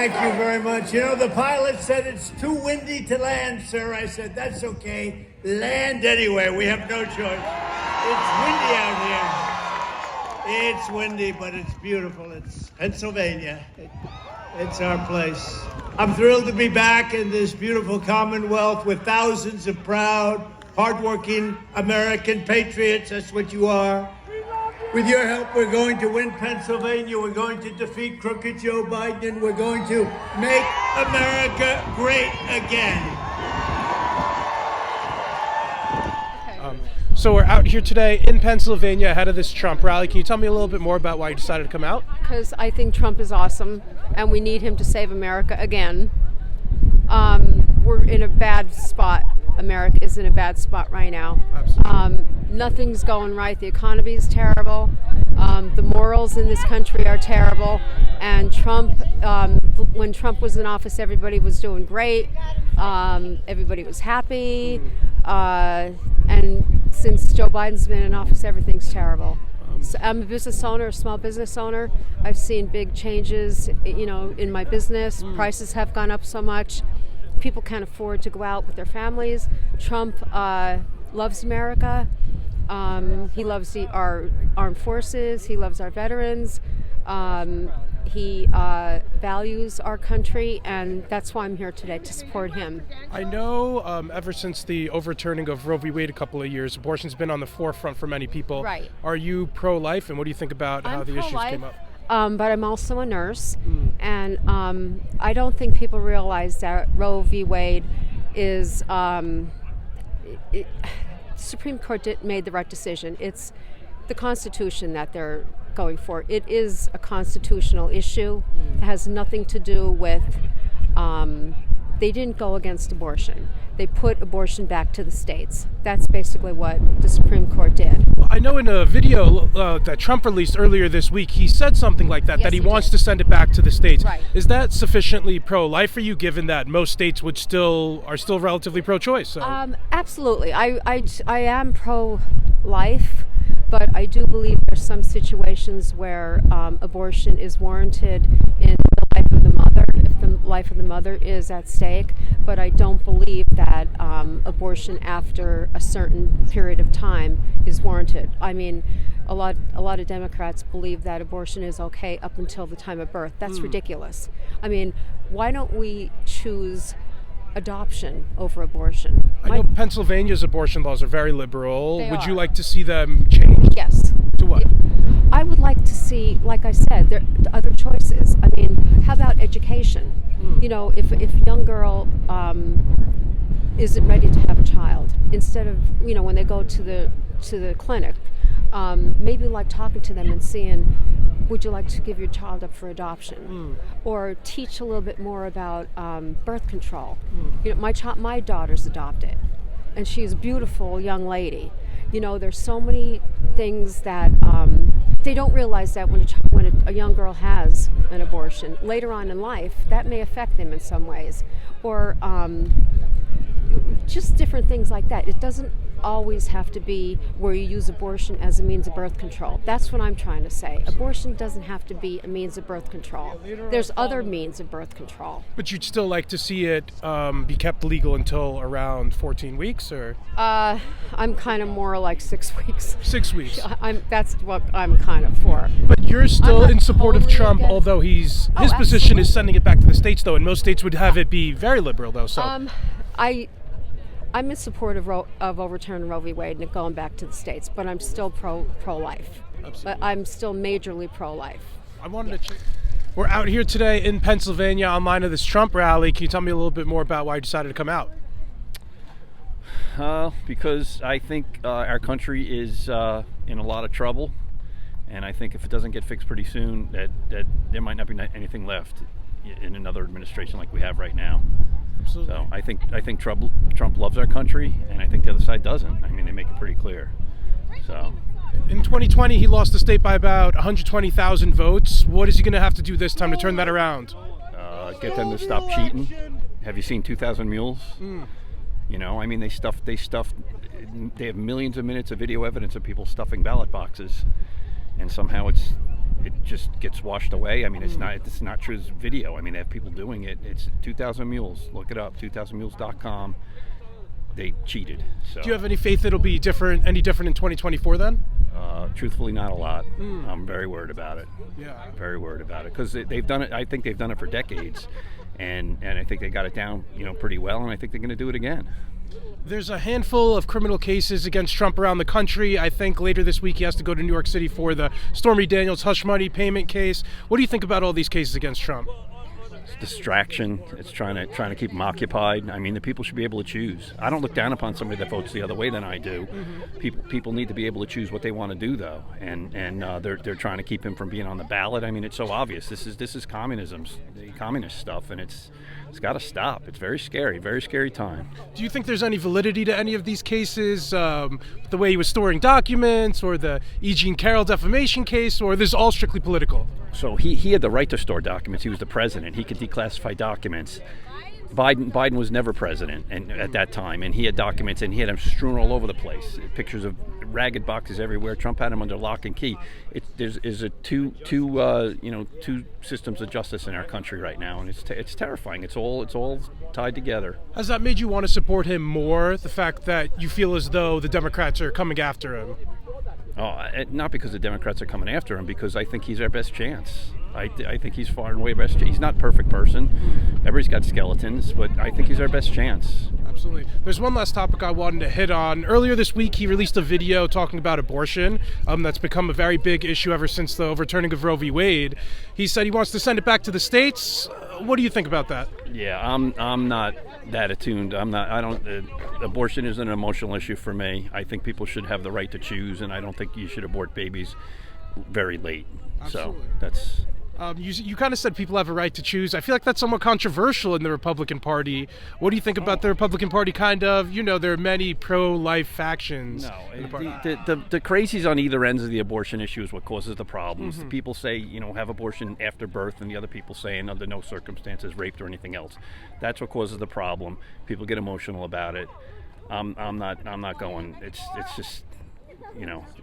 Thank you very much. You know, the pilot said it's too windy to land, sir. I said, that's okay. Land anywhere. We have no choice. It's windy out here. It's windy, but it's beautiful. It's Pennsylvania. It's our place. I'm thrilled to be back in this beautiful Commonwealth with thousands of proud, hardworking American patriots. That's what you are. With your help, we're going to win Pennsylvania. We're going to defeat crooked Joe Biden, and we're going to make America great again. So we're out here today in Pennsylvania ahead of this Trump rally. Can you tell me a little bit more about why you decided to come out? Because I think Trump is awesome, and we need him to save America again. We're in a bad spot. America is in a bad spot right now. Absolutely. Nothing's going right. The economy is terrible. The morals in this country are terrible. And Trump, when Trump was in office, everybody was doing great. Everybody was happy. And since Joe Biden's been in office, everything's terrible. So I'm a business owner, a small business owner. I've seen big changes, in my business. Prices have gone up so much. People can't afford to go out with their families. Trump loves America. He loves our armed forces. He loves our veterans. He values our country, and that's why I'm here today, to support him. I know ever since the overturning of Roe v. Wade a couple of years, abortion's been on the forefront for many people. Right. Are you pro-life, and what do you think about how the issues came up? But I'm also a nurse, and I don't think people realize that Roe v. Wade is, the Supreme Court made the right decision. It's the Constitution that they're going for. It is a constitutional issue. It has nothing to do with, they didn't go against abortion. They put abortion back to the states. That's basically what the Supreme Court did. I know in a video that Trump released earlier this week, he said something like that, Yes, that he he wants did. to send it back to the states. Right. Is that sufficiently pro-life for you, given that most states are still relatively pro-choice? So. Absolutely. I am pro-life, but I do believe there's some situations where abortion is warranted in the life of the mother, if the life of the mother is at stake. But I don't believe that abortion after a certain period of time is warranted. I mean, a lot of Democrats believe that abortion is okay up until the time of birth. That's ridiculous. I mean, why don't we choose adoption over abortion? I know Pennsylvania's abortion laws are very liberal. They Would are. you like to see them changed? Yes. To what? I would like to see, like I said, there are other choices. I mean, how about education? If a young girl isn't ready to have a child, instead of, when they go to the clinic, maybe like talking to them and seeing, would you like to give your child up for adoption? Or teach a little bit more about birth control. My daughter's adopted, and she's a beautiful young lady. There's so many things that they don't realize that when a young girl has an abortion, later on in life, that may affect them in some ways. Or just different things like that. It doesn't always have to be where you use abortion as a means of birth control. That's what I'm trying to say. Abortion doesn't have to be a means of birth control. There's other means of birth control. But you'd still like to see it be kept legal until around 14 weeks, or? I'm kind of more like 6 weeks. 6 weeks. That's what I'm kind of for. But you're still in support of totally Trump, against- although his position absolutely. is sending it back to the states, though, and most states would have it be very liberal, though. So. I'm in support of overturning Roe v. Wade and it going back to the states, but I'm still pro-life. Absolutely. But I'm still majorly pro-life. I wanted to check. We're out here today in Pennsylvania on line of this Trump rally. Can you tell me a little bit more about why you decided to come out? Because I think our country is in a lot of trouble, and I think if it doesn't get fixed pretty soon, that there might not be anything left in another administration like we have right now. Absolutely. So I think Trump loves our country, and I think the other side doesn't. I mean, they make it pretty clear. So. In 2020, he lost the state by about 120,000 votes. What is he going to have to do this time to turn that around? Get them to stop cheating. Have you seen 2,000 Mules? I mean, they have millions of minutes of video evidence of people stuffing ballot boxes, and somehow it's it just gets washed away. I mean, it's not true video. I mean, they have people doing it. It's 2,000 Mules. Look it up, 2000mules.com. They cheated. So. Do you have any faith it'll be any different in 2024 then? Truthfully, not a lot. I'm very worried about it. Yeah. Very worried about it because they've done it. I think they've done it for decades, and I think they got it down, pretty well. And I think they're going to do it again. There's a handful of criminal cases against Trump around the country. I think later this week he has to go to New York City for the Stormy Daniels hush money payment case. What do you think about all ththese cases against Trump? It's distraction. It's trying to keep them occupied. I mean, the people should be able to choose. I don't look down upon somebody that votes the other way than I do. People need to be able to choose what they want to do, though, and they're trying to keep him from being on the ballot. I mean, it's so obvious. This is communist stuff, and it's got to stop. It's very scary time. Do you think there's any validity to any of these cases? The way he was storing documents, or the E. Jean Carroll defamation case, or this is all strictly political? So he had the right to store documents. He was the president. He could declassify documents. Biden was never president at that time, and he had documents, and he had them strewn all over the place. Pictures of ragged boxes everywhere. Trump had them under lock and key. There's two systems of justice in our country right now, and it's terrifying. It's all tied together. Has that made you want to support him more? The fact that you feel as though the Democrats are coming after him? Oh, not because the Democrats are coming after him, because I think he's our best chance. I think he's far and away best chance. He's not a perfect person. Everybody's got skeletons, but I think he's our best chance. Absolutely. There's one last topic I wanted to hit on. Earlier this week, he released a video talking about abortion. That's become a very big issue ever since the overturning of Roe v. Wade. He said he wants to send it back to the states. What do you think about that? Yeah, I'm not that attuned. Abortion is an emotional issue for me. I think people should have the right to choose, and I don't think you should abort babies very late. Absolutely. So that's... You kind of said people have a right to choose. I feel like that's somewhat controversial in the Republican Party. What do you think about the Republican Party? Kind of, there are many pro-life factions. No, in the party. The crazies on either ends of the abortion issue is what causes the problems. The people say, have abortion after birth, and the other people saying under no circumstances raped or anything else. That's what causes the problem. People get emotional about it. I'm not going. It's just,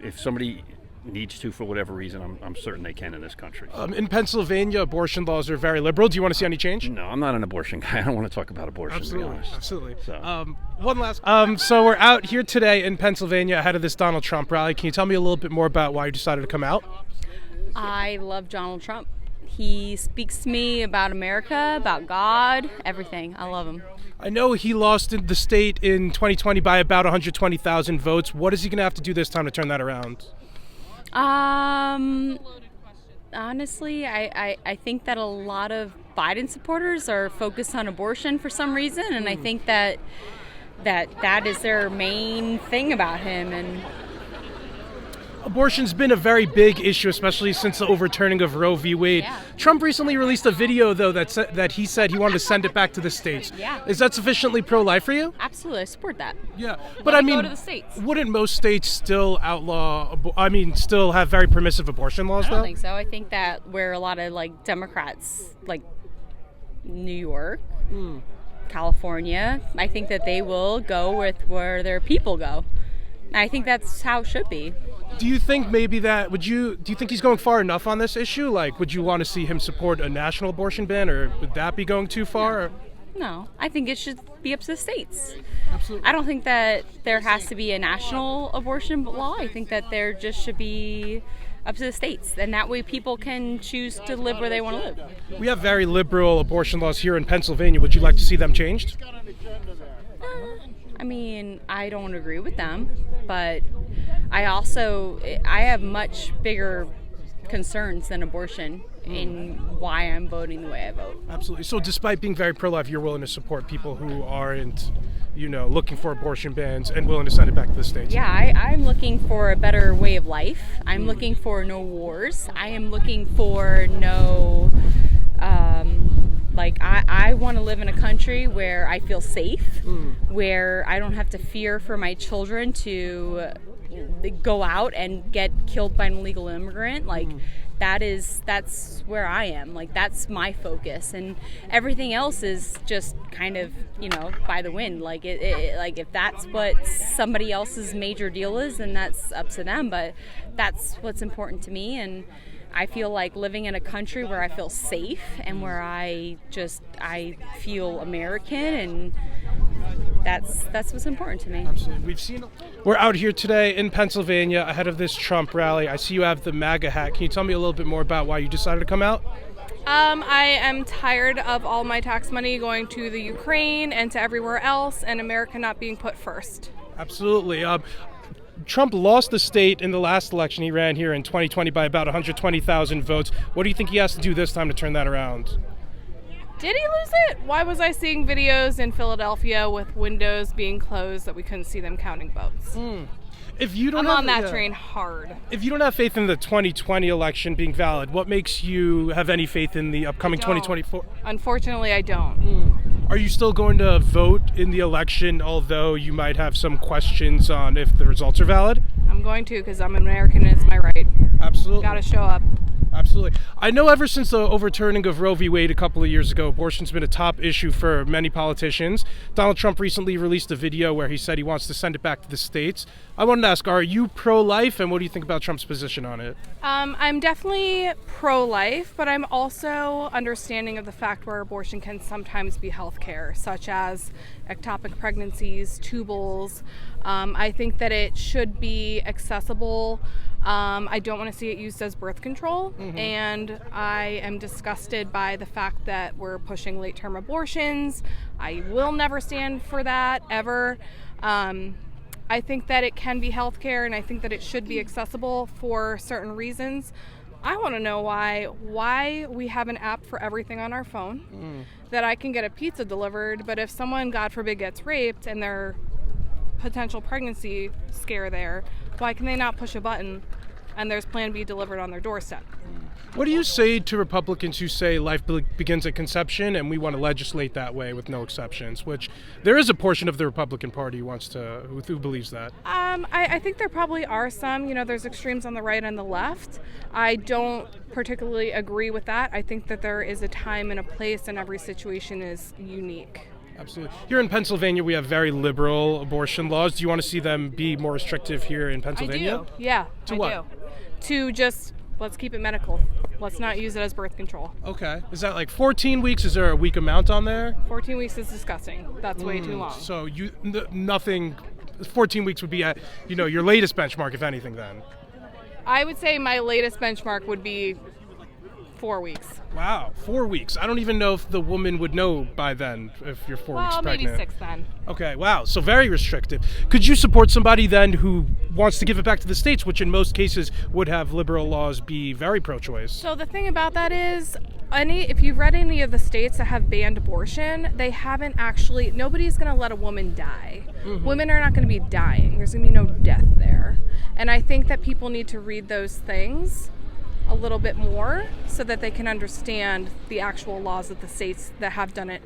if somebody needs to for whatever reason, I'm certain they can in this country. In Pennsylvania, abortion laws are very liberal. Do you want to see any change? No, I'm not an abortion guy. I don't want to talk about abortion, Absolutely. to be honest. Absolutely. So. One last. So we're out here today in Pennsylvania ahead of this Donald Trump rally. Can you tell me a little bit more about why you decided to come out? I love Donald Trump. He speaks to me about America, about God, everything. I love him. I know he lost in the state in 2020 by about 120,000 votes. What is he going to have to do this time to turn that around? Honestly, I think that a lot of Biden supporters are focused on abortion for some reason, and I think that is their main thing about him. And abortion's been a very big issue, especially since the overturning of Roe v. Wade. Yeah. Trump recently released a video, though, that he said he wanted to send it back to the states. Yeah. Is that sufficiently pro-life for you? Absolutely, I support that. Yeah, but I mean, go to the states. Wouldn't most states still still have very permissive abortion laws, though? I don't think so. I think that where a lot of Democrats, like New York, California, I think that they will go with where their people go. I think that's how it should be. Do you think maybe do you think he's going far enough on this issue? Like, would you want to see him support a national abortion ban, or would that be going too far? No, I think it should be up to the states. Absolutely. I don't think that there has to be a national abortion law. I think that there just should be up to the states, and that way people can choose to live where they want to live. We have very liberal abortion laws here in Pennsylvania. Would you like to see them changed? I mean, I don't agree with them, but I have much bigger concerns than abortion in why I'm voting the way I vote. Absolutely. So despite being very pro-life, you're willing to support people who aren't, looking for abortion bans and willing to send it back to the states? Yeah, I'm looking for a better way of life. I'm looking for no wars. I am looking for no... I want to live in a country where I feel safe, where I don't have to fear for my children to go out and get killed by an illegal immigrant. That's where I am. That's my focus, and everything else is just kind of by the wind. If that's what somebody else's major deal is, then that's up to them. But that's what's important to me, and I feel like living in a country where I feel safe and where I feel American, and that's what's important to me. Absolutely. We're out here today in Pennsylvania ahead of this Trump rally. I see you have the MAGA hat. Can you tell me a little bit more about why you decided to come out? I am tired of all my tax money going to the Ukraine and to everywhere else, and America not being put first. Absolutely. Trump lost the state in the last election. He ran here in 2020 by about 120,000 votes. What do you think he has to do this time to turn that around? Did he lose it? Why was I seeing videos in Philadelphia with windows being closed that we couldn't see them counting votes? If you don't I'm on that train hard. If you don't have faith in the 2020 election being valid, what makes you have any faith in the upcoming 2024? Unfortunately, I don't. Are you still going to vote in the election, although you might have some questions on if the results are valid? I'm going to, because I'm an American and it's my right. Absolutely. Got to show up. Absolutely. I know ever since the overturning of Roe v. Wade a couple of years ago, abortion's been a top issue for many politicians. Donald Trump recently released a video where he said he wants to send it back to the states. I wanted to ask, are you pro-life, and what do you think about Trump's position on it? I'm definitely pro-life, but I'm also understanding of the fact where abortion can sometimes be healthcare, such as ectopic pregnancies, tubals. I think that it should be accessible. I don't want to see it used as birth control, and I am disgusted by the fact that we're pushing late-term abortions. I will never stand for that, ever. I think that it can be healthcare, and I think that it should be accessible for certain reasons. I want to know why we have an app for everything on our phone, that I can get a pizza delivered, but if someone, God forbid, gets raped and their potential pregnancy scare there, why can they not push a button and there's Plan B delivered on their doorstep? What do you say to Republicans who say life begins at conception and we want to legislate that way with no exceptions, which there is a portion of the Republican Party who believes that? I think there probably are some. There's extremes on the right and the left. I don't particularly agree with that. I think that there is a time and a place, and every situation is unique. Absolutely. Here in Pennsylvania, we have very liberal abortion laws. Do you want to see them be more restrictive here in Pennsylvania? I do. Yeah, to what? I do. To just, let's keep it medical. Let's not use it as birth control. Okay. Is that like 14 weeks? Is there a week amount on there? 14 weeks is disgusting. That's way too long. So nothing, 14 weeks would be at, your latest benchmark, if anything, then? I would say my latest benchmark would be 4 weeks. Wow, 4 weeks. I don't even know if the woman would know by then if you're 4 weeks pregnant. Well, maybe 6 then. Okay, wow, so very restrictive. Could you support somebody then who wants to give it back to the states, which in most cases would have liberal laws be very pro-choice? So the thing about that is, if you've read any of the states that have banned abortion, they haven't actually, nobody's going to let a woman die. Women are not going to be dying. There's going to be no death there. And I think that people need to read those things a little bit more so that they can understand the actual laws that the states that have done it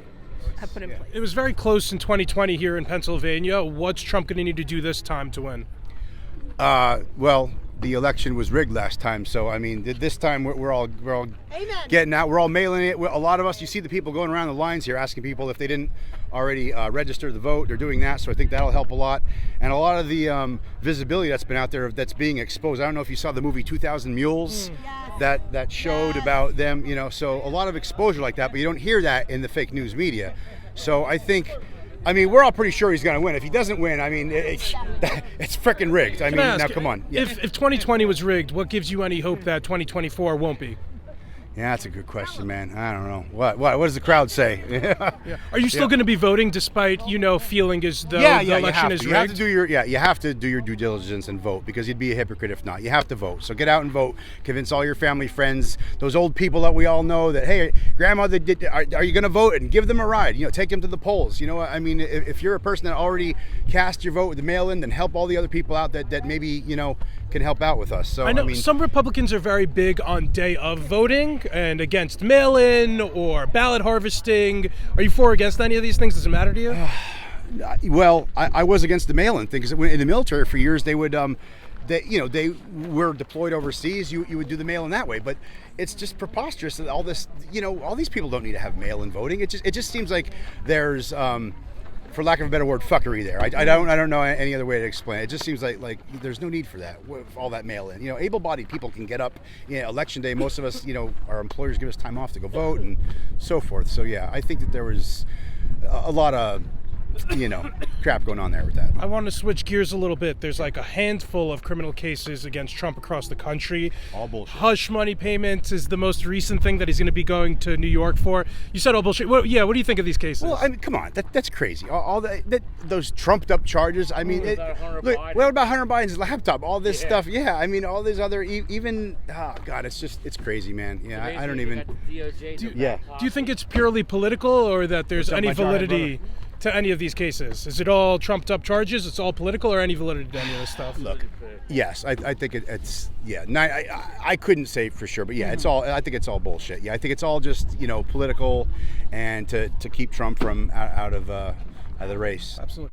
have put in place. It was very close in 2020 here in Pennsylvania. What's Trump going to need to do this time to win? Well, the election was rigged last time, so I mean, this time we're all getting out. We're all mailing it. A lot of us, you see the people going around the lines here asking people if they didn't already register the vote. They're doing that, so I think that'll help a lot. And a lot of the visibility that's been out there that's being exposed. I don't know if you saw the movie 2000 Mules that showed about them. So a lot of exposure like that, but you don't hear that in the fake news media. So I think. We're all pretty sure he's going to win. If he doesn't win, it's frickin' rigged. Now come on. Yeah. If 2020 was rigged, what gives you any hope that 2024 won't be? Yeah, that's a good question, man. I don't know. What does the crowd say? Yeah. Are you still going to be voting despite, feeling as though the election is rigged? You have to do your due diligence and vote, because you'd be a hypocrite if not. You have to vote. So get out and vote. Convince all your family, friends, those old people that we all know that, hey, grandmother, are you going to vote? And give them a ride. Take them to the polls. If you're a person that already cast your vote with the mail-in, then help all the other people out that maybe, can help out with us. So I know some Republicans are very big on day of voting and against mail-in or ballot harvesting. Are you for or against any of these things? Does it matter to you? Well, I was against the mail-in thing, because in the military for years they would, they were deployed overseas. You would do the mail-in that way, but it's just preposterous that all this, all these people don't need to have mail-in voting. It just seems like there's for lack of a better word, fuckery there. I don't know any other way to explain it. It just seems like there's no need for that. With all that mail-in. You know, able-bodied people can get up. You know, election day, most of us, you know, our employers give us time off to go vote and so forth. So yeah, I think that there was a lot of, you know, crap going on there with that. I want to switch gears a little bit. There's like a handful of criminal cases against Trump across the country. All bullshit. Hush money payments is the most recent thing that he's going to be going to New York for. You said all bullshit. What do you think of these cases? Well, I mean, come on, that's crazy. All those trumped up charges. I mean, look, what about Hunter Biden's laptop? All this stuff. Yeah, I mean, all these other even. Oh God, it's crazy, man. Yeah, I don't even. Do you think it's purely political, or that there's any validity to any of these cases? Is it all trumped up charges? It's all political, or any validity to any of this stuff? Look, yes, I think it's I couldn't say for sure, but yeah, it's all. I think it's all bullshit. Yeah, I think it's all just, you know, political, and to keep Trump from out of the race. Absolutely.